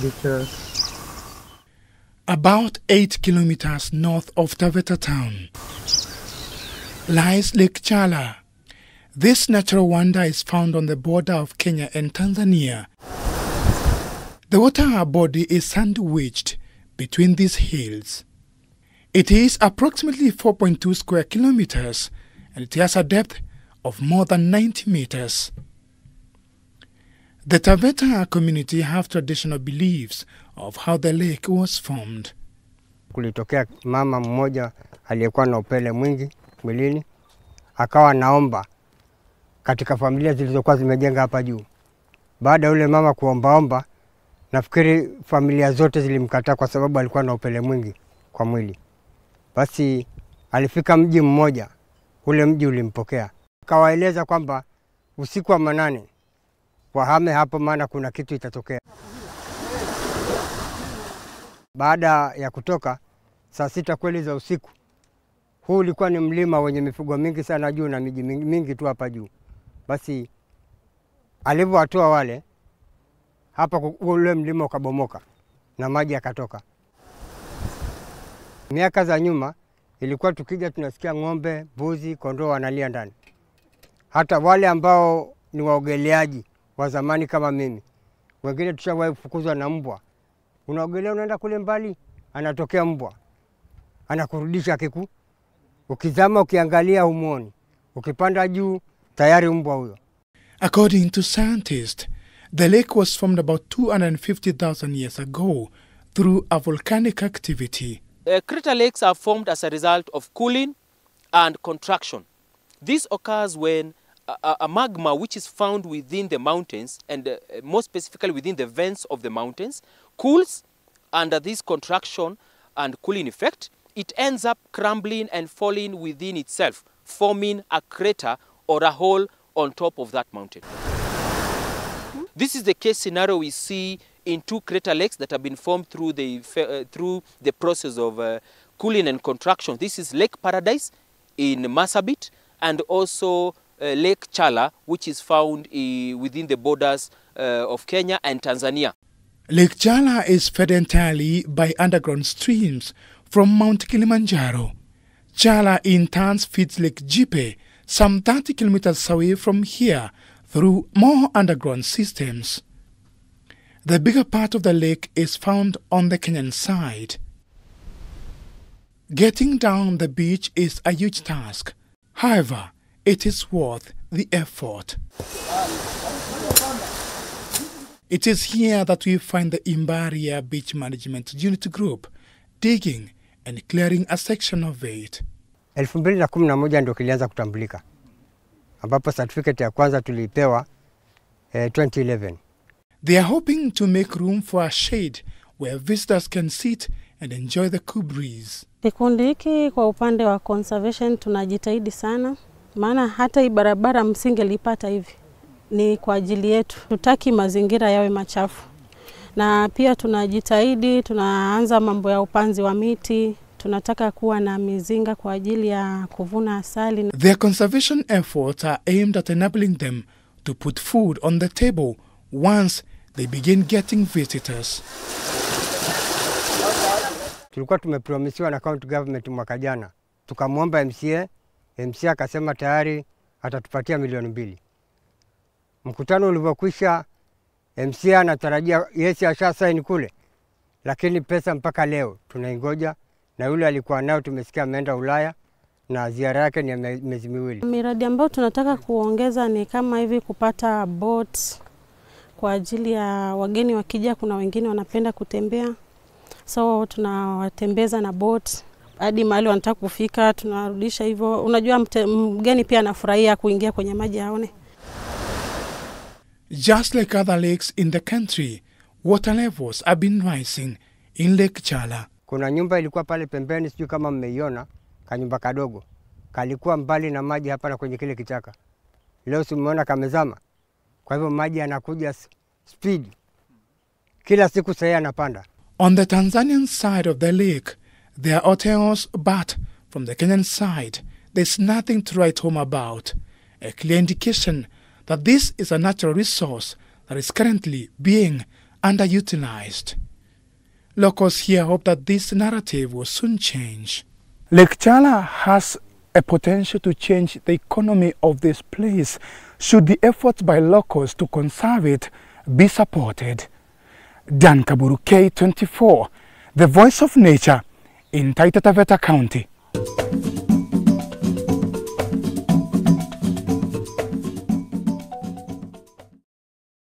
beaches. About 8 kilometers north of Taveta town lies Lake Challa. This natural wonder is found on the border of Kenya and Tanzania. The water body is sandwiched between these hills. It is approximately 4.2 square kilometers and it has a depth of more than 90 meters. The Taveta community have traditional beliefs of how the lake was formed. Kulitokea mama mmoja aliyekuwa na upele mwingi mwilini, akawa naomba katika familia zilizokuwa zimejenga hapa juu. Baada ya yule mama kuombaomba, nafikiri familia zote zilimkataa kwa sababu alikuwa na upele mwingi kwa mwili. Basi alifika mji mmoja, ule mji ulimpokea. Akawaeleza kwamba usiku wa manane wahame hapo maana kuna kitu itatokea. Baada ya kutoka saa 6 kweli za usiku, huu ulikuwa ni mlima wenye mifugo mingi sana juu na miji mingi tu hapa juu. Basi alivyowatoa wale, hapa ule mlima ukabomoka na maji yakatoka. Miaka za nyuma ilikuwa tukija tunasikia ng'ombe, mbuzi, kondoo wanalia ndani. Hata wale ambao ni waogeleaji wa zamani kama mimi, wengine tushawahi kufukuzwa na mbwa. Unaogelea unaenda kule mbali, anatokea mbwa, anakurudisha kiku. Ukizama ukiangalia humuoni, ukipanda juu tayari mbwa huyo. According to scientists, the lake was formed about 250,000 years ago through a volcanic activity. Crater lakes are formed as a result of cooling and contraction. This occurs when a magma which is found within the mountains, and more specifically within the vents of the mountains, cools under this contraction and cooling effect. It ends up crumbling and falling within itself, forming a crater or a hole on top of that mountain. This is the case scenario we see in 2 crater lakes that have been formed through the process of cooling and contraction. This is Lake Paradise in Marsabit, and also Lake Challa, which is found within the borders of Kenya and Tanzania. Lake Challa is fed entirely by underground streams from Mount Kilimanjaro. Challa in turn feeds Lake Jipe, some 30 kilometers away from here, through more underground systems. The bigger part of the lake is found on the Kenyan side. Getting down the beach is a huge task. However, it is worth the effort. It is here that we find the Imbaria Beach Management Unit Group digging and clearing a section of it. 2011 ndio kilianza kutambulika, ambapo certificate ya kwanza tulipewa 2011. They are hoping to make room for a shade where visitors can sit and enjoy the cool breeze. Kikundi hiki kwa upande wa conservation tunajitahidi sana, maana hata hii barabara msingelipata hivi ni kwa ajili yetu. Tutaki mazingira yawe machafu. Na pia tunajitahidi, tunaanza mambo ya upanzi wa miti, tunataka kuwa na mizinga kwa ajili ya kuvuna asali. Their conservation efforts are aimed at enabling them to put food on the table once they begin getting visitors. Tulikuwa tumepromisiwa na county government mwaka jana. Tukamwomba MCA akasema tayari atatupatia milioni 2. Mkutano ulivyokwisha, MCA anatarajia yesi asha sign kule, lakini pesa mpaka leo tunaingoja, na yule alikuwa nayo tumesikia ameenda Ulaya na ziara yake ni miezi 2. Miradi ambayo tunataka kuongeza ni kama hivi kupata boats kwa ajili ya wageni wakija, kuna wengine wanapenda kutembea. So tunawatembeza na boat hadi mahali wanataka kufika, tunarudisha hivyo. Unajua mgeni pia anafurahia kuingia kwenye maji aone. Just like other lakes in the country, water levels have been rising in Lake Challa. Kuna nyumba ilikuwa pale pembeni, sijui kama mmeiona, kanyumba kadogo. Kalikuwa mbali na maji hapa na kwenye kile kichaka. Leo simuona kamezama. Kwa hivyo maji yanakuja speed. Kila siku sasa yanapanda. On the Tanzanian side of the lake, there are hotels, but from the Kenyan side, there's nothing to write home about. A clear indication that this is a natural resource that is currently being underutilized. Locals here hope that this narrative will soon change. Lake Challa has a potential to change the economy of this place should the efforts by locals to conserve it be supported. Dan Kaburu, K24, the voice of nature in Taita Taveta County.